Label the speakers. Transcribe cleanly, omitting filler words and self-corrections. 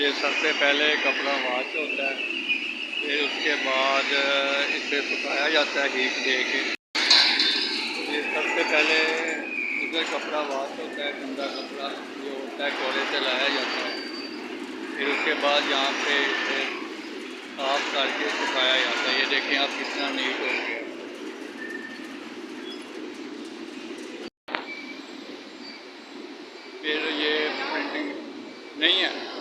Speaker 1: ये सबसे पहले कपड़ा वॉश होता है, फिर उसके बाद इसे सुखाया जाता है हीट दे के। ये सबसे पहले इधर कपड़ा वॉश होता है, गंदा कपड़ा जो होता है कोरे से लाया जाता है। फिर उसके बाद यहाँ पे इसे साफ करके सुखाया जाता है। ये देखें आप कितना नीट हो गया। फिर ये प्रिंटिंग नहीं है।